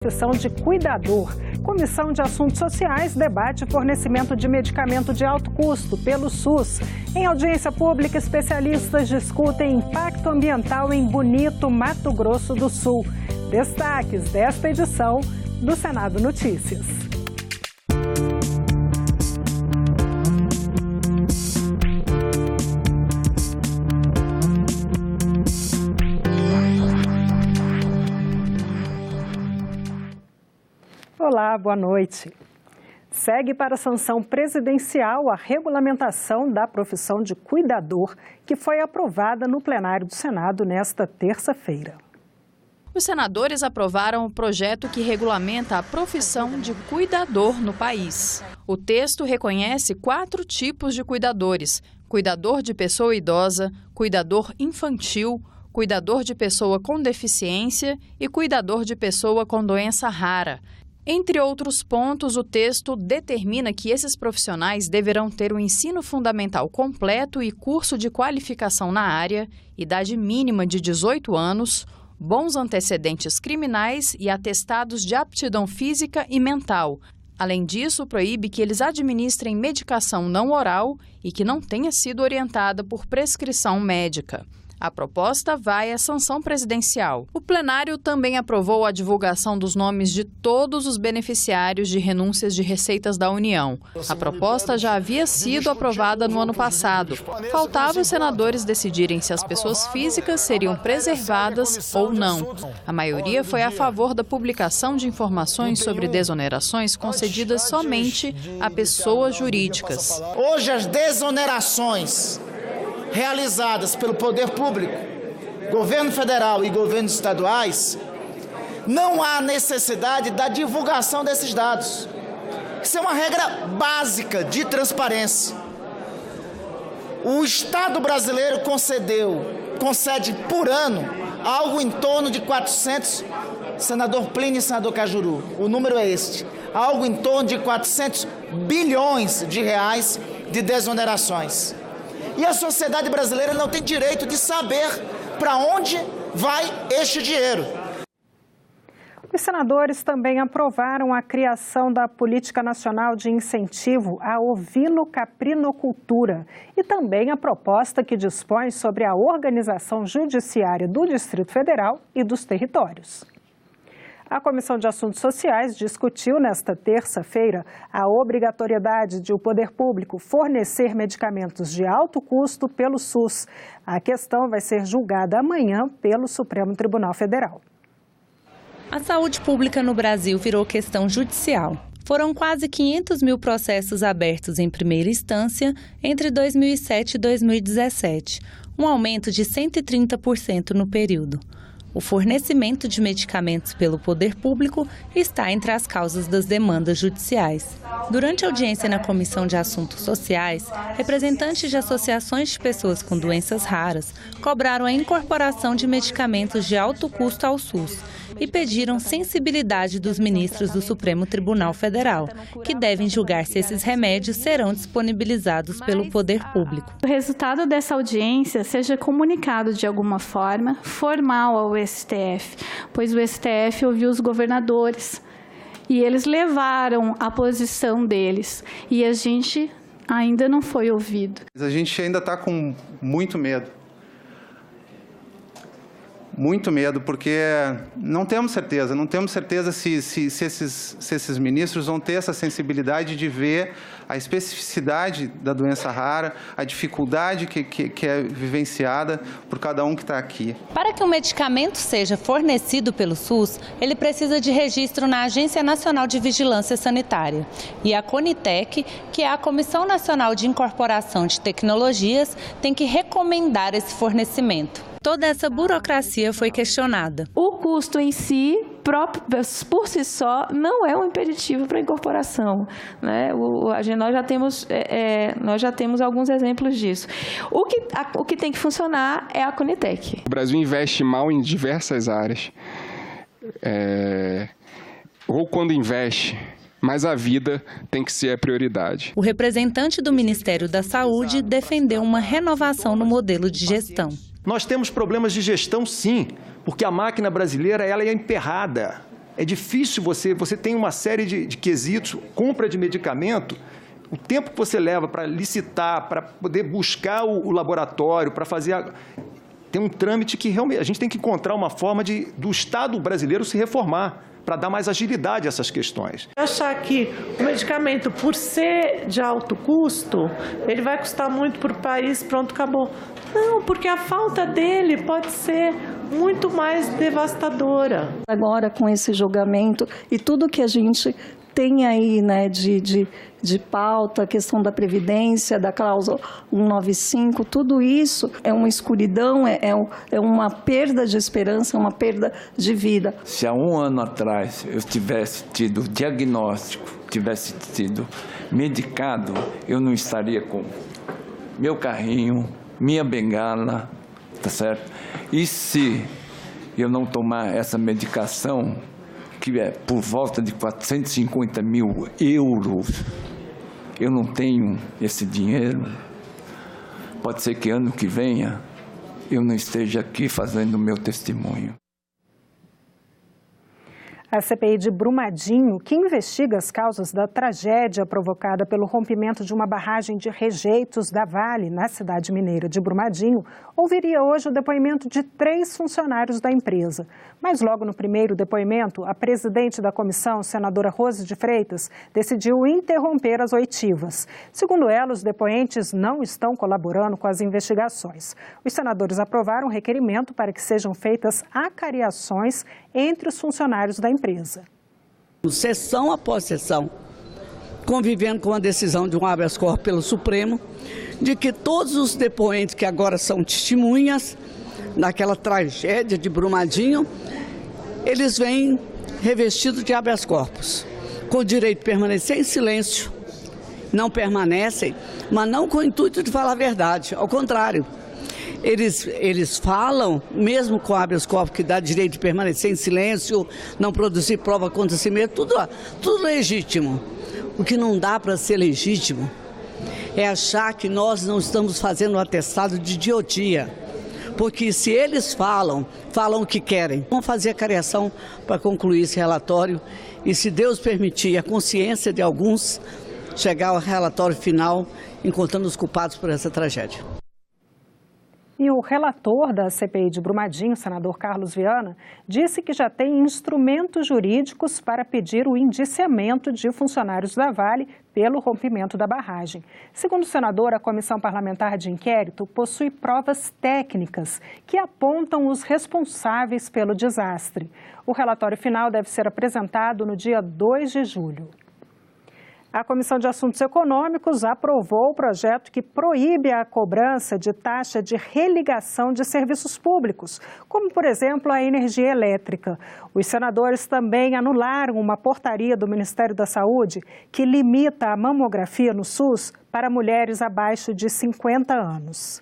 Profissão de cuidador. Comissão de Assuntos Sociais debate fornecimento de medicamento de alto custo pelo SUS. Em audiência pública, especialistas discutem impacto ambiental em Bonito, Mato Grosso do Sul. Destaques desta edição do Senado Notícias. Olá, boa noite. Segue para a sanção presidencial a regulamentação da profissão de cuidador, que foi aprovada no plenário do Senado nesta terça-feira. Os senadores aprovaram o projeto que regulamenta a profissão de cuidador no país. O texto reconhece 4 tipos de cuidadores: cuidador de pessoa idosa, cuidador infantil, cuidador de pessoa com deficiência e cuidador de pessoa com doença rara. Entre outros pontos, o texto determina que esses profissionais deverão ter um ensino fundamental completo e curso de qualificação na área, idade mínima de 18 anos, bons antecedentes criminais e atestados de aptidão física e mental. Além disso, proíbe que eles administrem medicação não oral e que não tenha sido orientada por prescrição médica. A proposta vai à sanção presidencial. O plenário também aprovou a divulgação dos nomes de todos os beneficiários de renúncias de receitas da União. A proposta já havia sido aprovada no ano passado. Faltava os senadores decidirem se as pessoas físicas seriam preservadas ou não. A maioria foi a favor da publicação de informações sobre desonerações concedidas somente a pessoas jurídicas. Hoje as desonerações realizadas pelo poder público, governo federal e governos estaduais, não há necessidade da divulgação desses dados. Isso é uma regra básica de transparência. O Estado brasileiro concede por ano algo em torno de 400, senador Plínio e senador Cajuru, o número é este, algo em torno de 400 bilhões de reais de desonerações. E a sociedade brasileira não tem direito de saber para onde vai este dinheiro. Os senadores também aprovaram a criação da Política Nacional de Incentivo à Ovino-Caprinocultura e também a proposta que dispõe sobre a organização judiciária do Distrito Federal e dos territórios. A Comissão de Assuntos Sociais discutiu nesta terça-feira a obrigatoriedade de o poder público fornecer medicamentos de alto custo pelo SUS. A questão vai ser julgada amanhã pelo Supremo Tribunal Federal. A saúde pública no Brasil virou questão judicial. Foram quase 500 mil processos abertos em primeira instância entre 2007 e 2017, um aumento de 130% no período. O fornecimento de medicamentos pelo poder público está entre as causas das demandas judiciais. Durante a audiência na Comissão de Assuntos Sociais, representantes de associações de pessoas com doenças raras cobraram a incorporação de medicamentos de alto custo ao SUS e pediram sensibilidade dos ministros do Supremo Tribunal Federal, que devem julgar se esses remédios serão disponibilizados pelo poder público. O resultado dessa audiência seja comunicado de alguma forma formal ao STF, pois o STF ouviu os governadores e eles levaram a posição deles e a gente ainda não foi ouvido. A gente ainda está com muito medo. Muito medo, porque não temos certeza se esses ministros vão ter essa sensibilidade de ver a especificidade da doença rara, a dificuldade que é vivenciada por cada um que está aqui. Para que um medicamento seja fornecido pelo SUS, ele precisa de registro na Agência Nacional de Vigilância Sanitária. E a Conitec, que é a Comissão Nacional de Incorporação de Tecnologias, tem que recomendar esse fornecimento. Toda essa burocracia foi questionada. O custo em si, por si só, não é um impeditivo para a incorporação, né? Nós já temos alguns exemplos disso. O que tem que funcionar é a Conitec. O Brasil investe mal em diversas áreas. Ou quando investe, mas a vida tem que ser a prioridade. O representante do Ministério da Saúde defendeu uma renovação no modelo de gestão. Nós temos problemas de gestão, sim, porque a máquina brasileira ela é emperrada. É difícil você tem uma série de quesitos, compra de medicamento, o tempo que você leva para licitar, para poder buscar o laboratório, para fazer... Tem um trâmite que realmente a gente tem que encontrar uma forma do Estado brasileiro se reformar, para dar mais agilidade a essas questões. Achar que o medicamento, por ser de alto custo, ele vai custar muito para o país, pronto, acabou. Não, porque a falta dele pode ser muito mais devastadora. Agora, com esse julgamento e tudo que a gente tem aí, né, de pauta, a questão da Previdência, da cláusula 195, tudo isso é uma escuridão, é uma perda de esperança, uma perda de vida. Se há um ano atrás eu tivesse tido diagnóstico, tivesse sido medicado, eu não estaria com meu carrinho, minha bengala, tá certo? E se eu não tomar essa medicação, que é por volta de 450 mil euros, eu não tenho esse dinheiro, pode ser que ano que venha eu não esteja aqui fazendo o meu testemunho. A CPI de Brumadinho, que investiga as causas da tragédia provocada pelo rompimento de uma barragem de rejeitos da Vale, na cidade mineira de Brumadinho, ouviria hoje o depoimento de 3 funcionários da empresa. Mas logo no primeiro depoimento, a presidente da comissão, senadora Rose de Freitas, decidiu interromper as oitivas. Segundo ela, os depoentes não estão colaborando com as investigações. Os senadores aprovaram um requerimento para que sejam feitas acariações entre os funcionários da empresa. Sessão após sessão, convivendo com a decisão de um habeas corpus pelo Supremo, de que todos os depoentes que agora são testemunhas naquela tragédia de Brumadinho, eles vêm revestidos de habeas corpus, com o direito de permanecer em silêncio, não permanecem, mas não com o intuito de falar a verdade, ao contrário. Eles falam, mesmo com habeas corpus que dá direito de permanecer em silêncio, não produzir prova contra si mesmo, tudo legítimo. O que não dá para ser legítimo é achar que nós não estamos fazendo um atestado de idiotia. Porque se eles falam o que querem. Vamos fazer a cariação para concluir esse relatório e, se Deus permitir, a consciência de alguns chegar ao relatório final encontrando os culpados por essa tragédia. E o relator da CPI de Brumadinho, senador Carlos Viana, disse que já tem instrumentos jurídicos para pedir o indiciamento de funcionários da Vale pelo rompimento da barragem. Segundo o senador, a Comissão Parlamentar de Inquérito possui provas técnicas que apontam os responsáveis pelo desastre. O relatório final deve ser apresentado no dia 2 de julho. A Comissão de Assuntos Econômicos aprovou o projeto que proíbe a cobrança de taxa de religação de serviços públicos, como, por exemplo, a energia elétrica. Os senadores também anularam uma portaria do Ministério da Saúde que limita a mamografia no SUS para mulheres abaixo de 50 anos.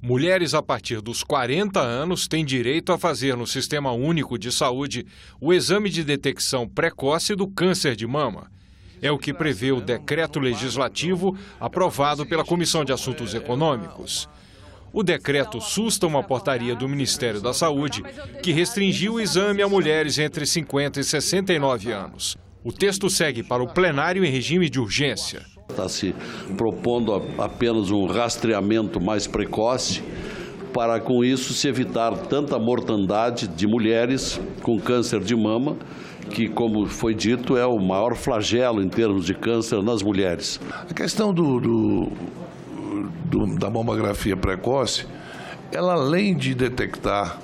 Mulheres a partir dos 40 anos têm direito a fazer no Sistema Único de Saúde o exame de detecção precoce do câncer de mama. É o que prevê o decreto legislativo aprovado pela Comissão de Assuntos Econômicos. O decreto susta uma portaria do Ministério da Saúde que restringiu o exame a mulheres entre 50 e 69 anos. O texto segue para o plenário em regime de urgência. Está se propondo apenas um rastreamento mais precoce para, com isso, se evitar tanta mortandade de mulheres com câncer de mama, que, como foi dito, é o maior flagelo em termos de câncer nas mulheres. A questão da mamografia precoce, ela, além de detectar,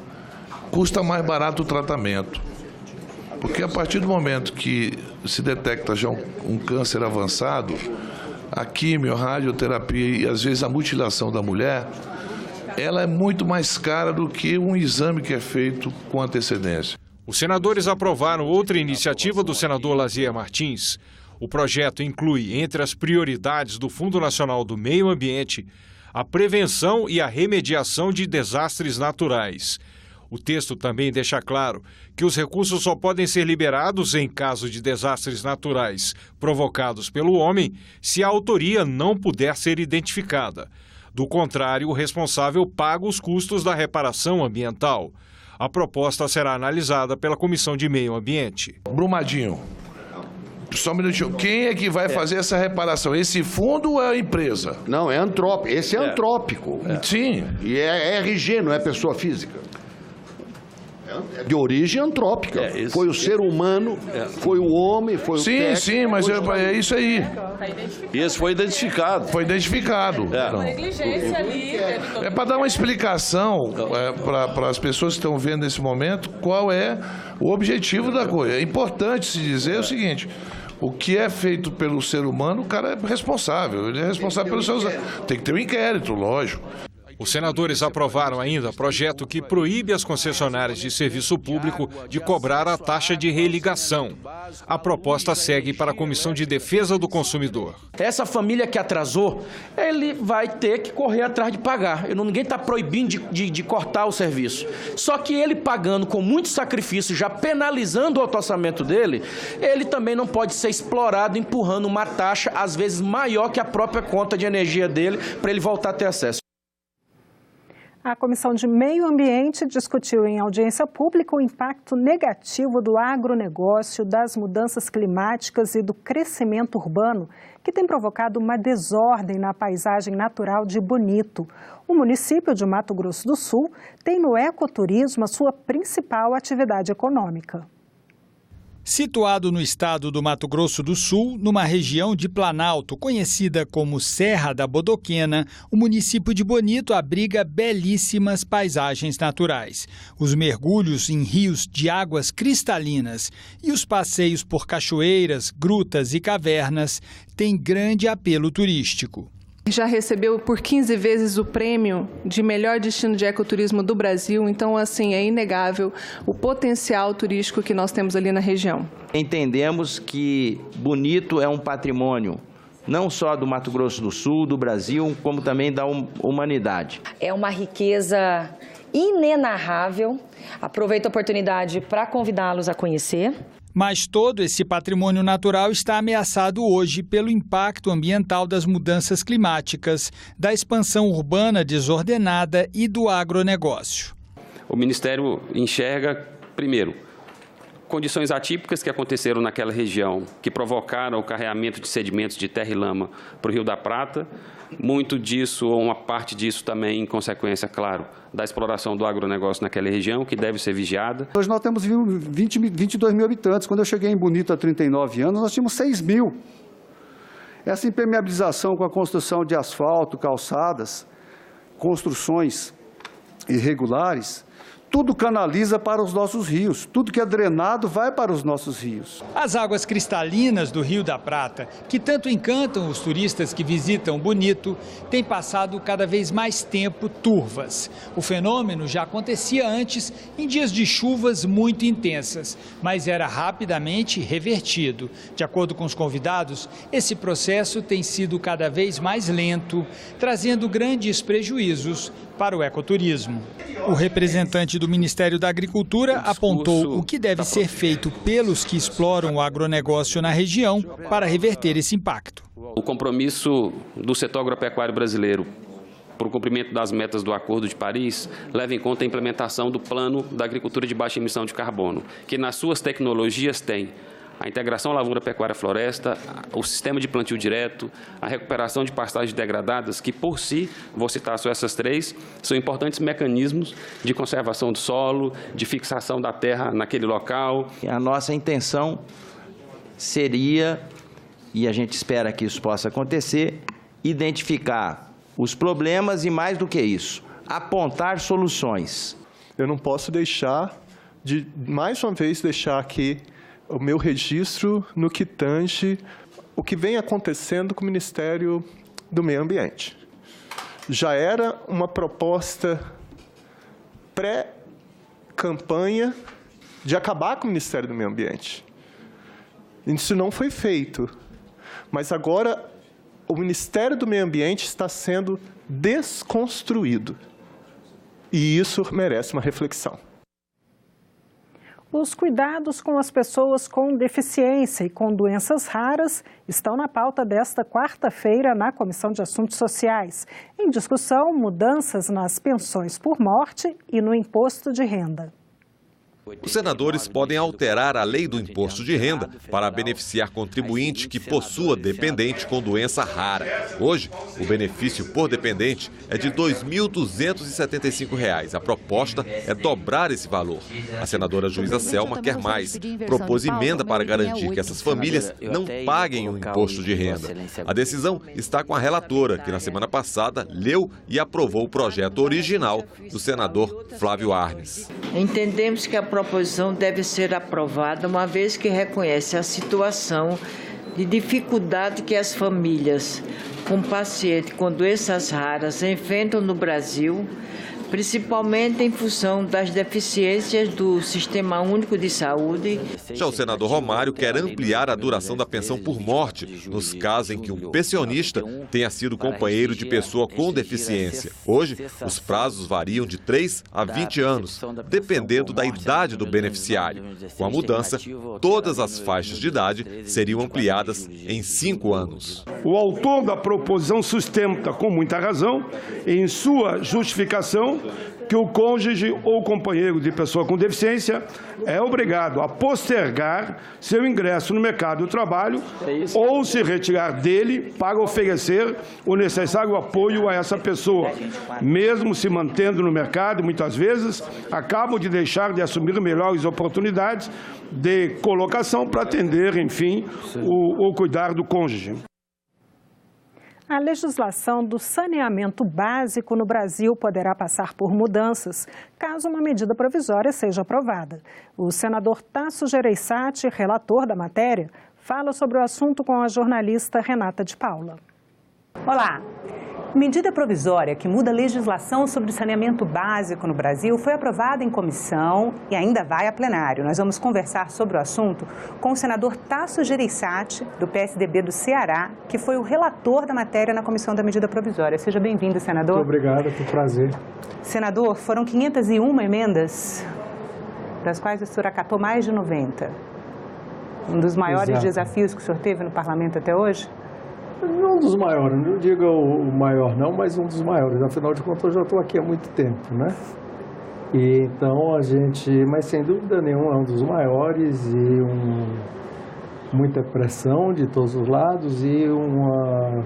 custa mais barato o tratamento. Porque a partir do momento que se detecta já um câncer avançado, a quimio, a radioterapia e, às vezes, a mutilação da mulher, ela é muito mais cara do que um exame que é feito com antecedência. Os senadores aprovaram outra iniciativa do senador Lazier Martins. O projeto inclui, entre as prioridades do Fundo Nacional do Meio Ambiente, a prevenção e a remediação de desastres naturais. O texto também deixa claro que os recursos só podem ser liberados em caso de desastres naturais provocados pelo homem se a autoria não puder ser identificada. Do contrário, o responsável paga os custos da reparação ambiental. A proposta será analisada pela Comissão de Meio Ambiente. Brumadinho, só um minutinho. Quem é que vai fazer essa reparação? Esse fundo ou é a empresa? Não, é antrópico. Esse é antrópico. Sim. E é RG, não é pessoa física. É de origem antrópica. Foi o ser humano, foi o homem, foi o técnico. Sim, mas é isso aí. E esse foi identificado. Foi identificado. Negligência ali. É para dar uma explicação para as pessoas que estão vendo nesse momento qual é o objetivo da coisa. É importante se dizer o seguinte: o que é feito pelo ser humano, o cara é responsável. Ele é responsável pelos seus atos. Tem que ter um inquérito, lógico. Os senadores aprovaram ainda projeto que proíbe as concessionárias de serviço público de cobrar a taxa de religação. A proposta segue para a Comissão de Defesa do Consumidor. Essa família que atrasou, ele vai ter que correr atrás de pagar. Ninguém está proibindo de cortar o serviço. Só que ele pagando com muito sacrifício, já penalizando o orçamento dele, ele também não pode ser explorado empurrando uma taxa, às vezes maior que a própria conta de energia dele, para ele voltar a ter acesso. A Comissão de Meio Ambiente discutiu em audiência pública o impacto negativo do agronegócio, das mudanças climáticas e do crescimento urbano, que tem provocado uma desordem na paisagem natural de Bonito. O município de Mato Grosso do Sul tem no ecoturismo a sua principal atividade econômica. Situado no estado do Mato Grosso do Sul, numa região de Planalto conhecida como Serra da Bodoquena, o município de Bonito abriga belíssimas paisagens naturais. Os mergulhos em rios de águas cristalinas e os passeios por cachoeiras, grutas e cavernas têm grande apelo turístico. Já recebeu por 15 vezes o prêmio de melhor destino de ecoturismo do Brasil, então assim é inegável o potencial turístico que nós temos ali na região. Entendemos que Bonito é um patrimônio não só do Mato Grosso do Sul, do Brasil, como também da humanidade. É uma riqueza inenarrável. Aproveito a oportunidade para convidá-los a conhecer. Mas todo esse patrimônio natural está ameaçado hoje pelo impacto ambiental das mudanças climáticas, da expansão urbana desordenada e do agronegócio. O Ministério enxerga, primeiro, condições atípicas que aconteceram naquela região, que provocaram o carreamento de sedimentos de terra e lama para o Rio da Prata. Muito disso, ou uma parte disso também, em consequência, claro, da exploração do agronegócio naquela região, que deve ser vigiada. Hoje nós temos 22 mil habitantes. Quando eu cheguei em Bonito há 39 anos, nós tínhamos 6 mil. Essa impermeabilização com a construção de asfalto, calçadas, construções irregulares, tudo canaliza para os nossos rios. Tudo que é drenado vai para os nossos rios. As águas cristalinas do Rio da Prata, que tanto encantam os turistas que visitam Bonito, têm passado cada vez mais tempo turvas. O fenômeno já acontecia antes, em dias de chuvas muito intensas, mas era rapidamente revertido. De acordo com os convidados, esse processo tem sido cada vez mais lento, trazendo grandes prejuízos para o ecoturismo. O representante do Ministério da Agricultura apontou o que deve ser feito pelos que exploram o agronegócio na região para reverter esse impacto. O compromisso do setor agropecuário brasileiro para o cumprimento das metas do Acordo de Paris leva em conta a implementação do Plano da Agricultura de Baixa Emissão de Carbono, que nas suas tecnologias tem a integração lavoura-pecuária-floresta, o sistema de plantio direto, a recuperação de pastagens degradadas, que por si, vou citar só essas três, são importantes mecanismos de conservação do solo, de fixação da terra naquele local. A nossa intenção seria, e a gente espera que isso possa acontecer, identificar os problemas e, mais do que isso, apontar soluções. Eu não posso deixar de, mais uma vez, deixar aqui o meu registro no que tange o que vem acontecendo com o Ministério do Meio Ambiente. Já era uma proposta pré-campanha de acabar com o Ministério do Meio Ambiente. Isso não foi feito, mas agora o Ministério do Meio Ambiente está sendo desconstruído. E isso merece uma reflexão. Os cuidados com as pessoas com deficiência e com doenças raras estão na pauta desta quarta-feira na Comissão de Assuntos Sociais. Em discussão, mudanças nas pensões por morte e no imposto de renda. Os senadores podem alterar a lei do imposto de renda para beneficiar contribuinte que possua dependente com doença rara. Hoje, o benefício por dependente é de R$ 2.275. A proposta é dobrar esse valor. A senadora Juíza Selma quer mais. Propôs emenda para garantir que essas famílias não paguem o imposto de renda. A decisão está com a relatora, que na semana passada leu e aprovou o projeto original do senador Flávio Arnes. Entendemos que a proposição deve ser aprovada, uma vez que reconhece a situação de dificuldade que as famílias com pacientes com doenças raras enfrentam no Brasil, principalmente em função das deficiências do Sistema Único de Saúde. Já o senador Romário quer ampliar a duração da pensão por morte, nos casos em que um pensionista tenha sido companheiro de pessoa com deficiência. Hoje, os prazos variam de 3 a 20 anos, dependendo da idade do beneficiário. Com a mudança, todas as faixas de idade seriam ampliadas em 5 anos. O autor da proposição sustenta, com muita razão, em sua justificação, que o cônjuge ou companheiro de pessoa com deficiência é obrigado a postergar seu ingresso no mercado do trabalho ou se retirar dele para oferecer o necessário apoio a essa pessoa. Mesmo se mantendo no mercado, muitas vezes, acabam de deixar de assumir melhores oportunidades de colocação para atender, enfim, ou cuidar do cônjuge. A legislação do saneamento básico no Brasil poderá passar por mudanças, caso uma medida provisória seja aprovada. O senador Tasso Gereissati, relator da matéria, fala sobre o assunto com a jornalista Renata de Paula. Olá! Medida provisória que muda a legislação sobre saneamento básico no Brasil foi aprovada em comissão e ainda vai a plenário. Nós vamos conversar sobre o assunto com o senador Tasso Gereissati, do PSDB do Ceará, que foi o relator da matéria na comissão da medida provisória. Seja bem-vindo, senador. Muito obrigado, foi um prazer. Senador, foram 501 emendas, das quais o senhor acatou mais de 90. Um dos maiores desafios que o senhor teve no parlamento até hoje? Um dos maiores, não digo o maior não, mas um dos maiores. Afinal de contas, eu já estou aqui há muito tempo, né? E então mas sem dúvida nenhuma, é um dos maiores e muita pressão de todos os lados e uma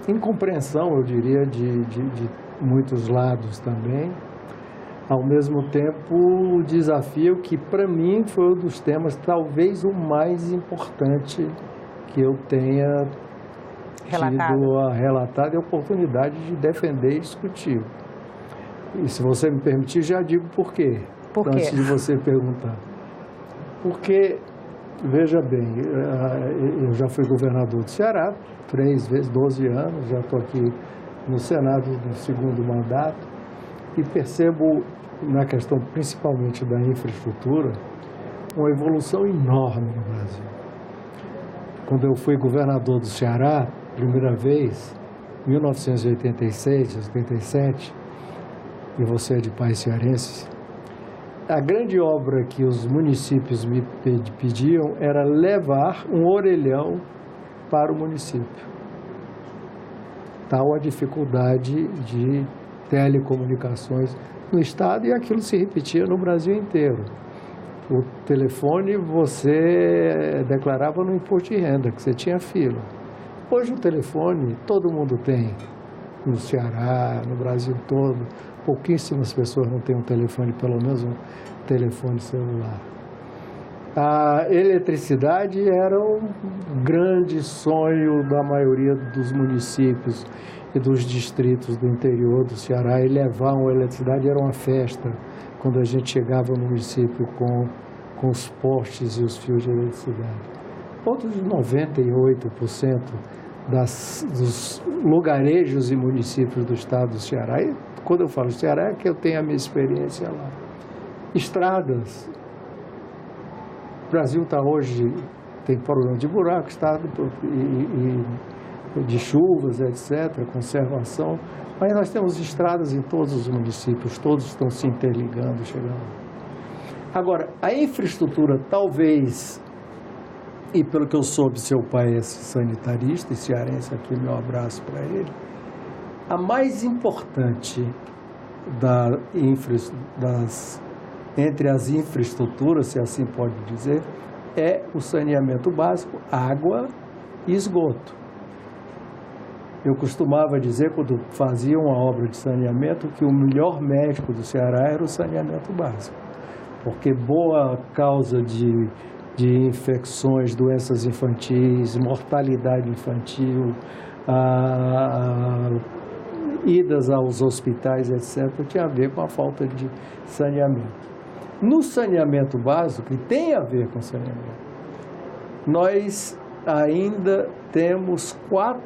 incompreensão, eu diria, de muitos lados também. Ao mesmo tempo, o desafio que para mim foi um dos temas talvez o mais importante que eu tenha tido a relatada e a oportunidade de defender e discutir. E se você me permitir, já digo por quê. Por quê? Antes de você perguntar. Porque, veja bem, eu já fui governador do Ceará 3 vezes, 12 anos, já estou aqui no Senado no segundo mandato e percebo, na questão principalmente da infraestrutura, uma evolução enorme no Brasil. Quando eu fui governador do Ceará, primeira vez, em 1986, 87, e você é de pais cearenses, a grande obra que os municípios me pediam era levar um orelhão para o município. Tal a dificuldade de telecomunicações no estado e aquilo se repetia no Brasil inteiro. O telefone você declarava no imposto de renda, que você tinha fila. Hoje o telefone todo mundo tem, no Ceará, no Brasil todo. Pouquíssimas pessoas não têm um telefone, pelo menos um telefone celular. A eletricidade era um grande sonho da maioria dos municípios e dos distritos do interior do Ceará, e levar uma eletricidade era uma festa. Quando a gente chegava no município com os postes e os fios de eletricidade. Outros 98% dos lugarejos e municípios do estado do Ceará, e quando eu falo Ceará é que eu tenho a minha experiência lá. Estradas. O Brasil está hoje, tem problema de buraco, estado e de chuvas, etc., conservação. Mas nós temos estradas em todos os municípios, todos estão se interligando, chegando. Agora, a infraestrutura talvez, e pelo que eu soube, seu pai é sanitarista e cearense, aqui meu abraço para ele, a mais importante das entre as infraestruturas, se assim pode dizer, é o saneamento básico, água e esgoto. Eu costumava dizer, quando fazia uma obra de saneamento, que o melhor médico do Ceará era o saneamento básico, porque boa causa de infecções, doenças infantis, mortalidade infantil, idas aos hospitais, etc., tinha a ver com a falta de saneamento. No saneamento básico, que tem a ver com saneamento, nós ainda temos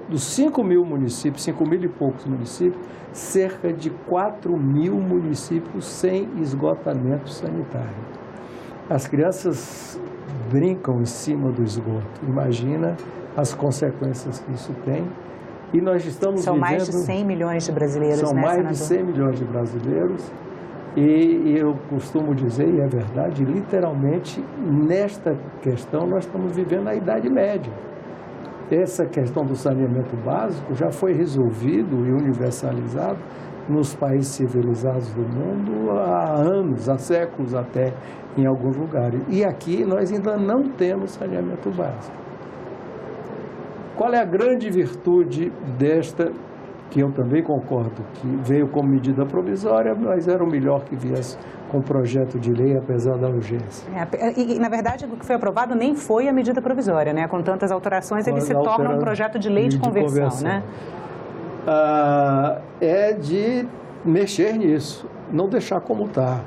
dos 5 mil municípios, 5 mil e poucos municípios, cerca de 4 mil municípios sem esgotamento sanitário. As crianças brincam em cima do esgoto. Imagina as consequências que isso tem. E nós estamos São mais de 100 milhões de brasileiros, São mais de 100 milhões de brasileiros. E eu costumo dizer, e é verdade, literalmente, nesta questão nós estamos vivendo a Idade Média. Essa questão do saneamento básico já foi resolvido e universalizado nos países civilizados do mundo há anos, há séculos até, em alguns lugares. E aqui nós ainda não temos saneamento básico. Qual é a grande virtude desta, que eu também concordo, que veio como medida provisória, mas era o melhor que viesse com projeto de lei, apesar da urgência. E, na verdade, o que foi aprovado nem foi a medida provisória, né? Com tantas alterações, ele se torna um projeto de lei de conversão, né? É de mexer nisso, não deixar como está.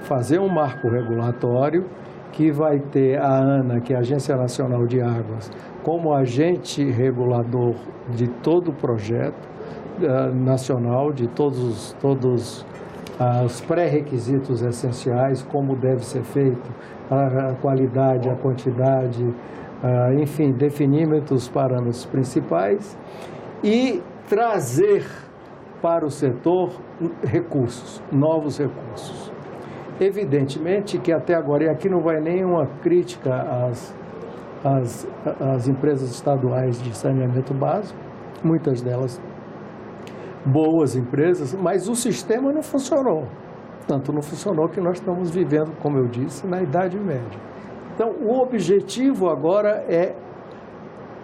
Fazer um marco regulatório que vai ter a ANA, que é a Agência Nacional de Águas, como agente regulador de todo o projeto nacional, de todos os pré-requisitos essenciais, como deve ser feito, a qualidade, a quantidade, enfim, definir os parâmetros principais e trazer para o setor recursos, novos recursos. Evidentemente que até agora, e aqui não vai nenhuma crítica às empresas estaduais de saneamento básico, muitas delas boas empresas, mas o sistema não funcionou. Tanto não funcionou que nós estamos vivendo, como eu disse, na Idade Média. Então, o objetivo agora é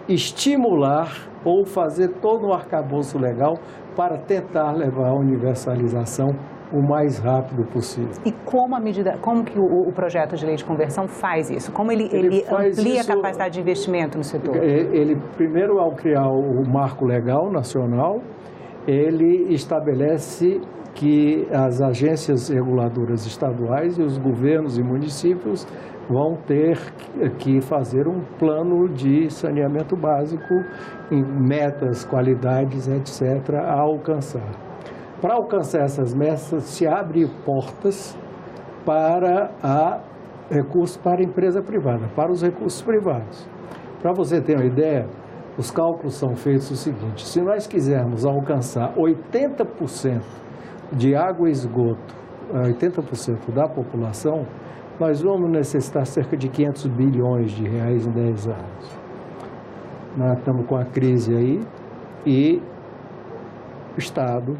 estimular ou fazer todo um arcabouço legal para tentar levar a universalização o mais rápido possível. E como que o projeto de lei de conversão faz isso? Como ele amplia a capacidade de investimento no setor? Ele, primeiro, ao criar o marco legal nacional, ele estabelece que as agências reguladoras estaduais e os governos e municípios vão ter que fazer um plano de saneamento básico em metas, qualidades, etc., a alcançar. Para alcançar essas metas, se abre portas para recursos para a empresa privada, para os recursos privados. Para você ter uma ideia, os cálculos são feitos o seguinte: se nós quisermos alcançar 80% de água e esgoto, 80% da população, nós vamos necessitar cerca de 500 bilhões de reais em 10 anos. Nós estamos com a crise aí e o Estado,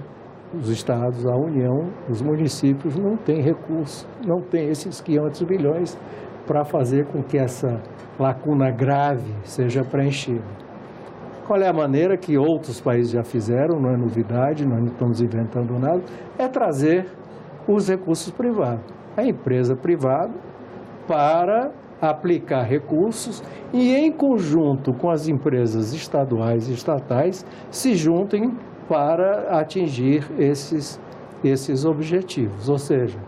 os estados, a União, os municípios não têm recursos, não têm esses 500 bilhões para fazer com que essa lacuna grave seja preenchida. Qual é a maneira que outros países já fizeram, não é novidade, nós não estamos inventando nada, é trazer os recursos privados, a empresa privada, para aplicar recursos e, em conjunto com as empresas estaduais e estatais, se juntem para atingir esses objetivos. Ou seja,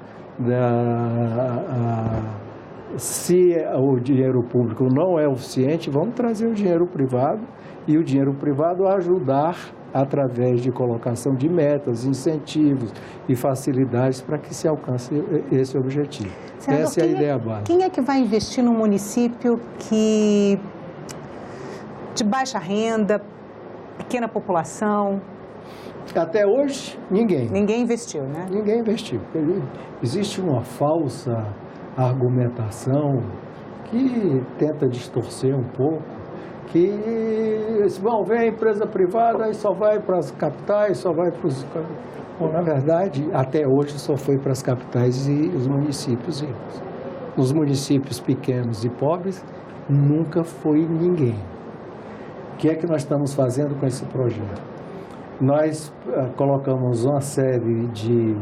se o dinheiro público não é o suficiente, vamos trazer o dinheiro privado e o dinheiro privado ajudar através de colocação de metas, incentivos e facilidades para que se alcance esse objetivo. Senador, essa é a ideia básica. Quem é que vai investir num município de baixa renda, pequena população? Até hoje, ninguém. Ninguém investiu, né? Ninguém investiu. Existe uma falsa argumentação que tenta distorcer um pouco que vão ver a empresa privada e só vai para as capitais, só vai para os... Bom, na verdade, até hoje só foi para as capitais e os municípios ricos. Os municípios pequenos e pobres nunca foi ninguém. O que é que nós estamos fazendo com esse projeto? Nós colocamos uma série de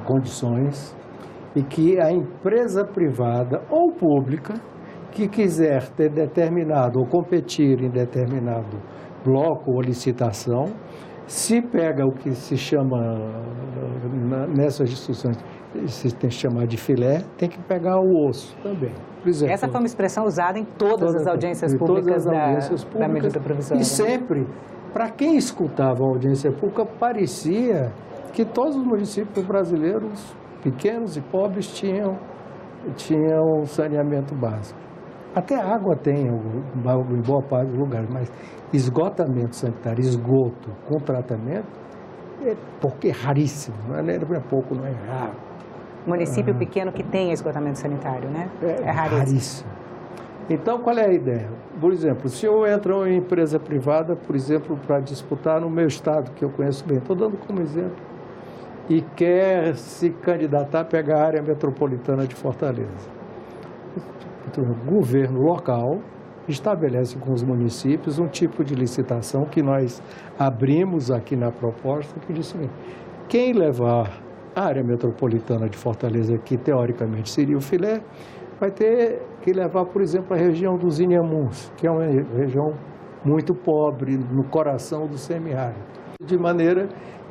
condições e que a empresa privada ou pública que quiser ter determinado ou competir em determinado bloco ou licitação, se pega o que se chama, nessas instituições, se tem que chamar de filé, tem que pegar o osso também. Por exemplo, essa foi uma expressão usada em todas as audiências públicas da medida provisória. E sempre, para quem escutava a audiência pública, parecia que todos os municípios brasileiros, pequenos e pobres, tinham saneamento básico. Até água tem em boa parte dos lugares, mas esgotamento sanitário, esgoto com tratamento, porque é raríssimo, não é pouco, não é raro. Município pequeno que tem esgotamento sanitário, né? É raríssimo. Então, qual é a ideia? Por exemplo, se eu entro em empresa privada, por exemplo, para disputar no meu estado, que eu conheço bem, estou dando como exemplo, e quer se candidatar a pegar a área metropolitana de Fortaleza. Então, o governo local estabelece com os municípios um tipo de licitação que nós abrimos aqui na proposta, que diz o seguinte: quem levar a área metropolitana de Fortaleza, que teoricamente seria o filé, vai ter que levar, por exemplo, a região dos Inhamuns, que é uma região muito pobre, no coração do semiárido. De maneira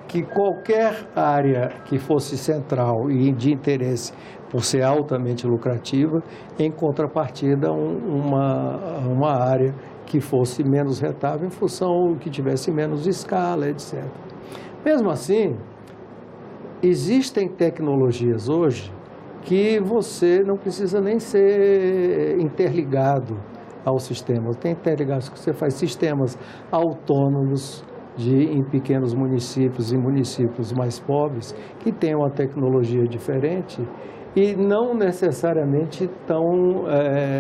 que qualquer área que fosse central e de interesse, por ser altamente lucrativa, em contrapartida uma área que fosse menos rentável em função que tivesse menos escala, etc. Mesmo assim, existem tecnologias hoje que você não precisa nem ser interligado ao sistema. Tem interligados que você faz sistemas autônomos em pequenos municípios e municípios mais pobres que têm uma tecnologia diferente e não necessariamente estão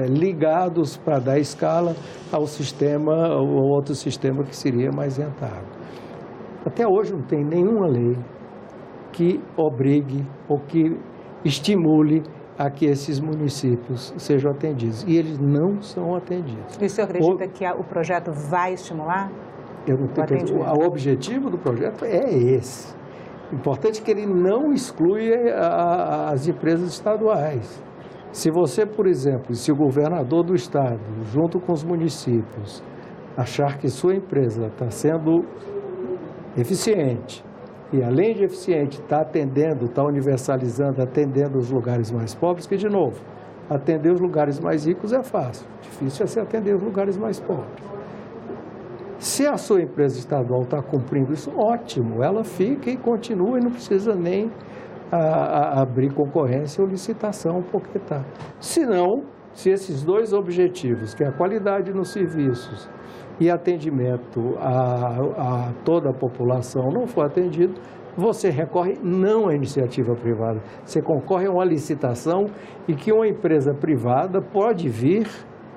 ligados para dar escala ao sistema ou outro sistema que seria mais rentável. Até hoje não tem nenhuma lei que obrigue ou que estimule a que esses municípios sejam atendidos. E eles não são atendidos. E o senhor acredita que o projeto vai estimular? Eu não tenho o objetivo do projeto é esse. O importante é que ele não exclui as empresas estaduais. Se você, por exemplo, se o governador do estado, junto com os municípios, achar que sua empresa está sendo eficiente, e além de eficiente, está atendendo, está universalizando, atendendo os lugares mais pobres, que, de novo, atender os lugares mais ricos é fácil, difícil é se atender os lugares mais pobres. Se a sua empresa estadual está cumprindo isso, ótimo, ela fica e continua e não precisa nem abrir concorrência ou licitação, porque está. Se não, se esses dois objetivos, que é a qualidade nos serviços e atendimento a toda a população, não for atendido, você recorre não à iniciativa privada, você concorre a uma licitação e que uma empresa privada pode vir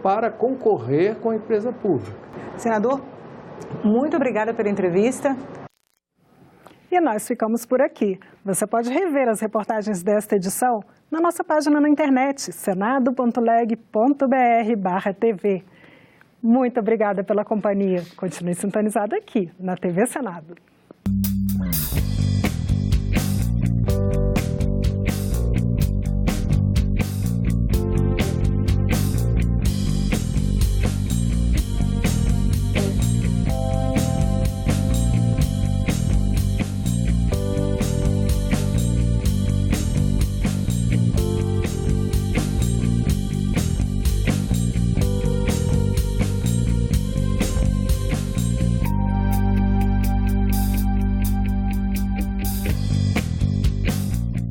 para concorrer com a empresa pública. Senador, muito obrigada pela entrevista. E nós ficamos por aqui. Você pode rever as reportagens desta edição na nossa página na internet, senado.leg.br/TV. Muito obrigada pela companhia. Continue sintonizado aqui na TV Senado.